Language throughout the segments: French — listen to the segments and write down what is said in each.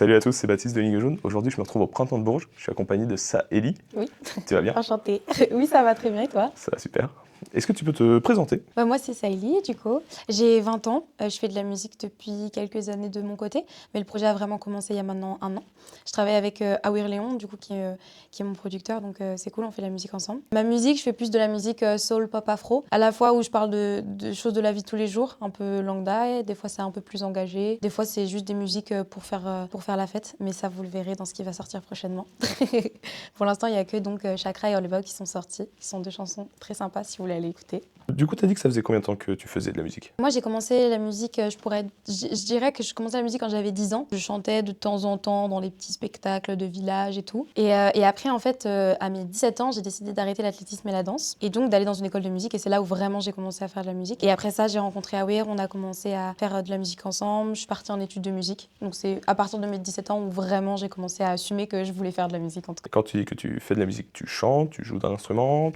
Salut à tous, c'est Baptiste de Ligue Jaune. Aujourd'hui, je me retrouve au Printemps de Bourges. Je suis accompagné de Saëlie. Oui. Tu vas bien? Enchantée. Oui, ça va très bien et toi? Ça va super. Est-ce que tu peux te présenter? Moi, c'est Saïli, du coup. J'ai 20 ans. Je fais de la musique depuis quelques années de mon côté, mais le projet a vraiment commencé il y a maintenant 1 an. Je travaille avec Awir Léon, du coup, qui est mon producteur, donc c'est cool, on fait de la musique ensemble. Ma musique, je fais plus de la musique soul, pop, afro, à la fois où je parle de choses de la vie de tous les jours, un peu langue d'ail, des fois c'est un peu plus engagé, des fois c'est juste des musiques pour faire la fête, mais ça, vous le verrez dans ce qui va sortir prochainement. Pour l'instant, il n'y a que donc Chakra et All About qui sont sortis, qui sont 2 chansons très sympas si vous voulez aller écouter. Du coup, tu as dit que ça faisait combien de temps que tu faisais de la musique? Moi, j'ai commencé la musique, je dirais que je commençais la musique quand j'avais 10 ans. Je chantais de temps en temps dans les petits spectacles de village et tout. Et après, en fait, à mes 17 ans, j'ai décidé d'arrêter l'athlétisme et la danse. Et donc d'aller dans une école de musique. Et c'est là où vraiment j'ai commencé à faire de la musique. Et après ça, j'ai rencontré Awir, on a commencé à faire de la musique ensemble. Je suis partie en études de musique. Donc c'est à partir de mes 17 ans où vraiment j'ai commencé à assumer que je voulais faire de la musique en tout cas. Quand tu dis que tu fais de la musique, tu chantes, tu joues d'un instrument,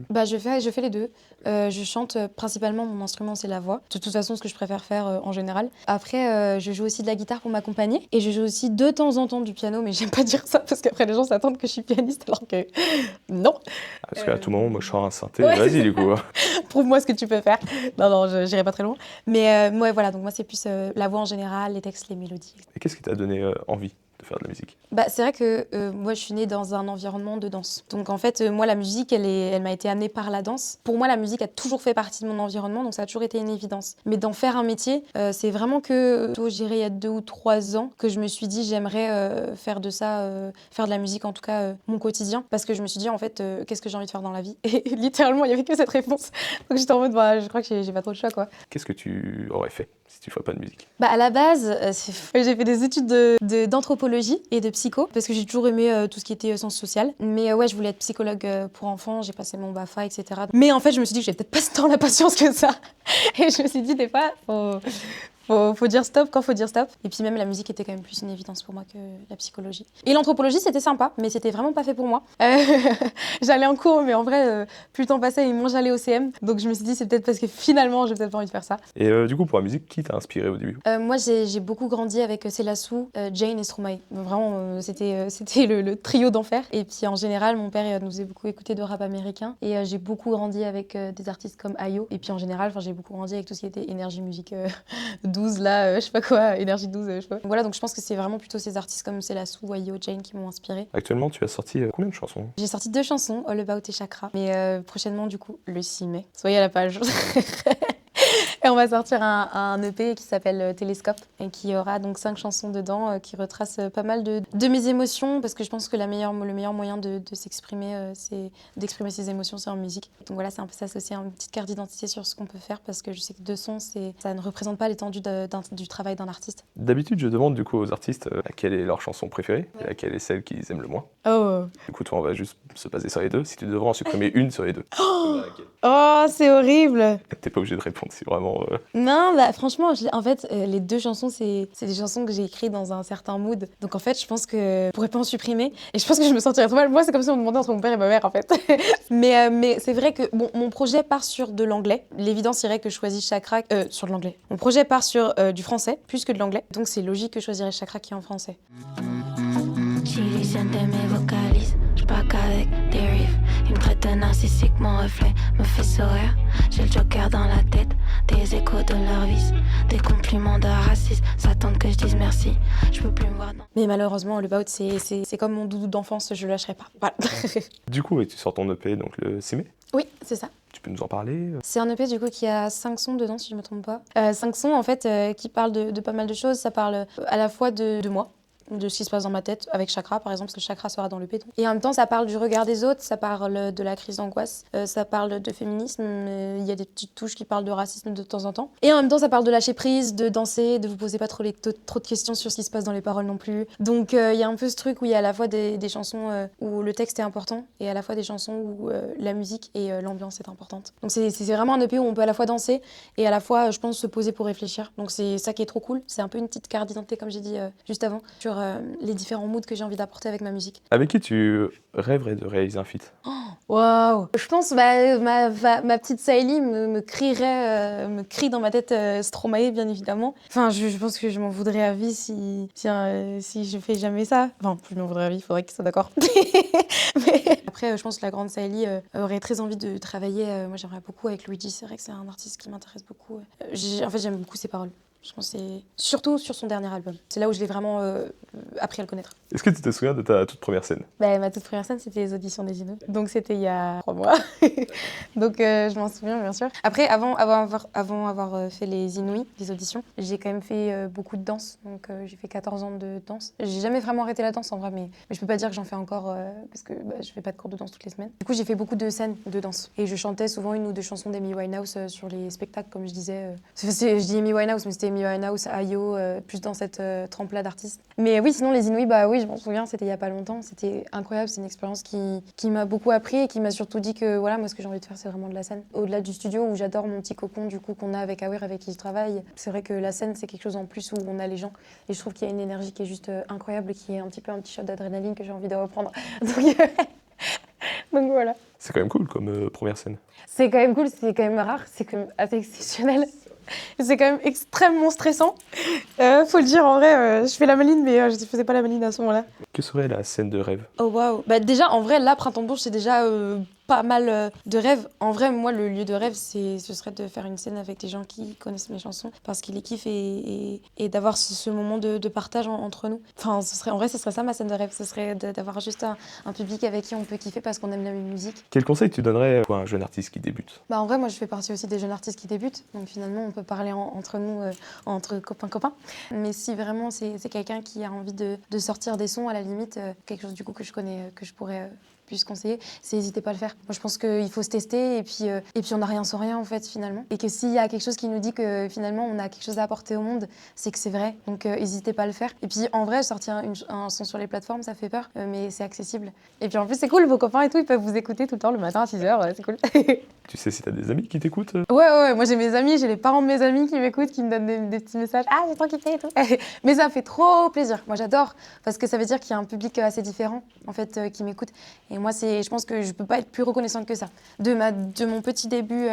Bah, je fais les deux. Je chante principalement, mon instrument c'est la voix. De toute façon, ce que je préfère faire en général. Après, je joue aussi de la guitare pour m'accompagner. Et je joue aussi de temps en temps du piano, mais j'aime pas dire ça parce qu'après les gens s'attendent que je suis pianiste alors que non. Parce qu'à tout moment, moi, je sors un synthé. Ouais. Vas-y, du coup. Prouve-moi ce que tu peux faire. Non, j'irai pas très loin. Mais ouais, voilà, donc moi c'est plus la voix en général, les textes, les mélodies. Et qu'est-ce qui t'a donné envie de faire de la musique? Bah, c'est vrai que moi, je suis née dans un environnement de danse. Donc, en fait, moi, la musique, elle m'a été amenée par la danse. Pour moi, la musique a toujours fait partie de mon environnement, donc ça a toujours été une évidence. Mais d'en faire un métier, c'est vraiment que, je dirais, il y a 2 ou 3 ans, que je me suis dit, j'aimerais faire de ça, faire de la musique, en tout cas, mon quotidien. Parce que je me suis dit, en fait, qu'est-ce que j'ai envie de faire dans la vie? Et littéralement, il n'y avait que cette réponse. Donc, j'étais en mode, bah, je crois que j'ai pas trop le choix, quoi. Qu'est-ce que tu aurais fait si tu ferais pas de musique? Bah, à la base, j'ai fait des études d'anthropologie et de psycho, parce que j'ai toujours aimé tout ce qui était sciences sociales. Mais ouais, je voulais être psychologue pour enfants, j'ai passé mon BAFA, etc. Mais en fait, je me suis dit que j'avais peut-être pas tant la patience que ça. Et je me suis dit, des fois, faut dire stop quand faut dire stop. Et puis même la musique était quand même plus une évidence pour moi que la psychologie. Et l'anthropologie, c'était sympa, mais c'était vraiment pas fait pour moi. J'allais en cours, mais en vrai, plus le temps passait et moins j'allais au CM. Donc je me suis dit, c'est peut-être parce que finalement, j'ai peut-être pas envie de faire ça. Et du coup, pour la musique, qui t'a inspiré au début? Moi, j'ai beaucoup grandi avec Célassou, Jane et Stromae. Vraiment, c'était le trio d'enfer. Et puis en général, mon père nous faisait beaucoup écouter de rap américain. Et j'ai beaucoup grandi avec des artistes comme Ayo. Et puis en général, j'ai beaucoup grandi avec tout ce qui était énergie musique 12, là, je sais pas quoi, énergie 12, je sais pas. Voilà, donc je pense que c'est vraiment plutôt ces artistes comme Célassou, Ayo, Jane qui m'ont inspiré. Actuellement, tu as sorti combien de chansons? J'ai sorti 2 chansons, All About et Chakra. Mais prochainement, du coup, le 6 mai. Soyez à la page. Et on va sortir un EP qui s'appelle Télescope et qui aura donc 5 chansons dedans qui retracent pas mal de mes émotions parce que je pense que le meilleur moyen de s'exprimer, c'est d'exprimer ses émotions, c'est en musique. Donc voilà, c'est un peu ça, c'est aussi une petite carte d'identité sur ce qu'on peut faire parce que je sais que 2 sons, ça ne représente pas l'étendue du travail d'un artiste. D'habitude, je demande du coup aux artistes laquelle est leur chanson préférée et laquelle est celle qu'ils aiment le moins. Oh, Du coup, toi, on va juste se baser sur les deux. Si tu devrais en supprimer une sur les deux, oh, c'est horrible. t'es pas obligé de répondre si vraiment. Non, bah franchement, en fait, les 2 chansons, c'est des chansons que j'ai écrites dans un certain mood. Donc en fait, je pense que je pourrais pas en supprimer. Et je pense que je me sentirais trop mal. Moi, c'est comme si on me demandait entre mon père et ma mère, en fait. mais c'est vrai que bon, mon projet part sur de l'anglais. L'évidence irait que je choisis Chakra sur de l'anglais. Mon projet part sur du français, plus que de l'anglais. Donc c'est logique que je choisirais Chakra qui est en français. Chili siente mes vocalises, je pas qu'avec des riffs. Ils me traitent de narcissique, mon reflet me fait sourire. J'ai le joker dans la tête, des échos de leur vice. Des compliments de racisme, s'attendent que je dise merci. Je peux plus me voir dans... Mais malheureusement, All About, c'est comme mon doudou d'enfance, je le lâcherai pas. Voilà. Du coup, tu sors ton EP donc le 6 mai. Oui, c'est ça. Tu peux nous en parler? C'est un EP du coup qui a 5 sons dedans, si je me trompe pas. 5 sons en fait qui parlent de pas mal de choses. Ça parle à la fois de moi, de ce qui se passe dans ma tête, avec Chakra par exemple, parce que Chakra sera dans l'EP. Et en même temps, ça parle du regard des autres, ça parle de la crise d'angoisse, ça parle de féminisme, il y a des petites touches qui parlent de racisme de temps en temps. Et en même temps, ça parle de lâcher prise, de danser, de vous poser pas trop de questions sur ce qui se passe dans les paroles non plus. Donc il y a un peu ce truc où il y a à la fois des chansons où le texte est important, et à la fois des chansons où la musique et l'ambiance est importante. Donc c'est vraiment un EP où on peut à la fois danser, et à la fois, je pense, se poser pour réfléchir. Donc c'est ça qui est trop cool, c'est un peu une petite carte d'identité, comme j'ai dit juste avant, sur les différents moods que j'ai envie d'apporter avec ma musique. Avec qui tu rêverais de réaliser un feat? Waouh! Je pense ma petite Saïli me crie dans ma tête Stromae, bien évidemment. Enfin, je pense que je m'en voudrais à vie si je fais jamais ça. Enfin, je m'en voudrais à vie, il faudrait qu'il soit d'accord. Mais après, je pense que la grande Saïli aurait très envie de travailler. Moi, j'aimerais beaucoup avec Luigi. C'est vrai que c'est un artiste qui m'intéresse beaucoup. En fait, j'aime beaucoup ses paroles. Je pense que c'est surtout sur son dernier album. C'est là où je l'ai vraiment appris à le connaître. Est-ce que tu te souviens de ta toute première scène? Ma toute première scène, c'était les auditions des Inouïs. Donc c'était il y a 3 mois. Donc je m'en souviens, bien sûr. Après, avant avoir fait les Inouïs, les auditions, j'ai quand même fait beaucoup de danse. Donc j'ai fait 14 ans de danse. J'ai jamais vraiment arrêté la danse en vrai, mais je peux pas dire que j'en fais encore parce que je fais pas de cours de danse toutes les semaines. Du coup, j'ai fait beaucoup de scènes de danse. Et je chantais souvent une ou deux chansons d'Amy Winehouse sur les spectacles, comme je disais. Je dis Amy Winehouse, mais c'était Amy Winehouse, Ayo, plus dans cette trempe-là d'artistes. Mais oui, sinon les Inouïs, oui, je m'en souviens, c'était il y a pas longtemps. C'était incroyable, c'est une expérience qui m'a beaucoup appris et qui m'a surtout dit que voilà, moi ce que j'ai envie de faire, c'est vraiment de la scène. Au-delà du studio où j'adore mon petit cocon du coup qu'on a avec Awir, avec qui je travaille, c'est vrai que la scène, c'est quelque chose en plus où on a les gens. Et je trouve qu'il y a une énergie qui est juste incroyable, qui est un petit shot d'adrénaline que j'ai envie de reprendre. Donc voilà. C'est quand même cool comme première scène. C'est quand même cool, c'est quand même rare, c'est quand même assez exceptionnel. C'est quand même extrêmement stressant. Faut le dire, en vrai, je fais la maline, mais je ne faisais pas la maline à ce moment-là. Que serait la scène de rêve? Oh waouh. Déjà, en vrai, là, Printemps de Bourges, c'est déjà pas mal de rêves. En vrai, moi, le lieu de rêve, ce serait de faire une scène avec des gens qui connaissent mes chansons, parce qu'ils les kiffent et d'avoir ce moment de partage entre nous. Enfin, ce serait ça ma scène de rêve. Ce serait d'avoir juste un public avec qui on peut kiffer parce qu'on aime la même musique. Quel conseil tu donnerais à un jeune artiste qui débute? En vrai, moi, je fais partie aussi des jeunes artistes qui débutent. Donc finalement, on peut parler entre nous, entre copains. Mais si vraiment c'est quelqu'un qui a envie de sortir des sons, à la limite, quelque chose du coup que je connais, que je pourrais plus conseiller, c'est n'hésitez pas à le faire. Moi, je pense qu'il faut se tester et puis on n'a rien sans rien en fait finalement. Et que s'il y a quelque chose qui nous dit que finalement on a quelque chose à apporter au monde, c'est que c'est vrai. Donc n'hésitez pas à le faire. Et puis en vrai, sortir un son sur les plateformes, ça fait peur, mais c'est accessible. Et puis en plus, c'est cool, vos copains et tout, ils peuvent vous écouter tout le temps le matin à 6h, c'est cool. Tu sais si t'as des amis qui t'écoutent? Ouais, moi j'ai mes amis, j'ai les parents de mes amis qui m'écoutent, qui me donnent des petits messages. Ah, j'ai trop kiffé et tout. Mais ça fait trop plaisir. Moi j'adore, parce que ça veut dire qu'il y a un public assez différent en fait qui m'écoute. Et moi, je pense que je peux pas être plus reconnaissante que ça. De mon petit début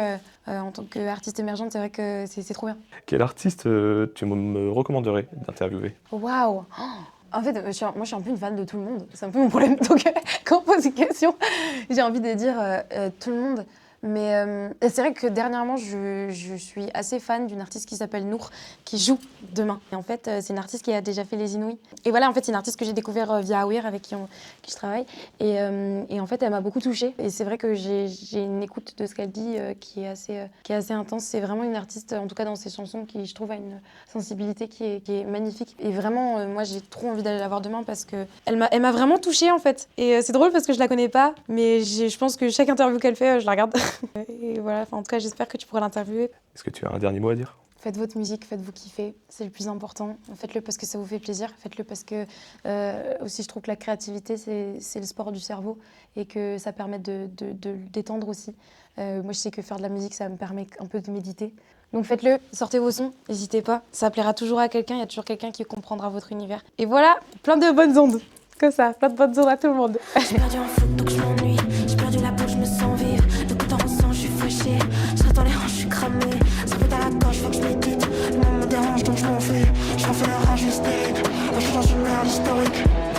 en tant qu'artiste émergente, c'est vrai que c'est trop bien. Quel artiste tu me recommanderais d'interviewer? Waouh! En fait, moi, je suis un peu une fan de tout le monde. C'est un peu mon problème. Donc, quand on pose une question, j'ai envie de dire tout le monde. Mais c'est vrai que dernièrement, je suis assez fan d'une artiste qui s'appelle Nour, qui joue demain. Et en fait, c'est une artiste qui a déjà fait les Inouïs. Et voilà, en fait, c'est une artiste que j'ai découvert via Awir, avec qui je travaille. Et en fait, elle m'a beaucoup touchée. Et c'est vrai que j'ai une écoute de ce qu'elle dit qui est assez intense. C'est vraiment une artiste, en tout cas dans ses chansons, qui, je trouve, a une sensibilité qui est magnifique. Et vraiment, moi, j'ai trop envie d'aller la voir demain parce qu'elle m'a vraiment touchée, en fait. Et c'est drôle parce que je la connais pas, mais je pense que chaque interview qu'elle fait, je la regarde. Et voilà, en tout cas, j'espère que tu pourras l'interviewer. Est-ce que tu as un dernier mot à dire? Faites votre musique, faites-vous kiffer, c'est le plus important. Faites-le parce que ça vous fait plaisir, faites-le parce que aussi je trouve que la créativité, c'est le sport du cerveau et que ça permet de le détendre aussi. Moi, je sais que faire de la musique, ça me permet un peu de méditer. Donc faites-le, sortez vos sons, n'hésitez pas. Ça plaira toujours à quelqu'un, il y a toujours quelqu'un qui comprendra votre univers. Et voilà, plein de bonnes ondes, comme ça, plein de bonnes ondes à tout le monde. J'ai perdu en foot donc je m'ennuie, j'ai perdu la peau, je me sens vivre. Le coup d'en ressent, je suis fâchée, je reste dans les hanches, je suis cramée. Ça fait à la gorge, faut que je médite. Le monde me dérange donc je m'enfuis. Je refais la rage, je state. Moi je suis dans une merde historique.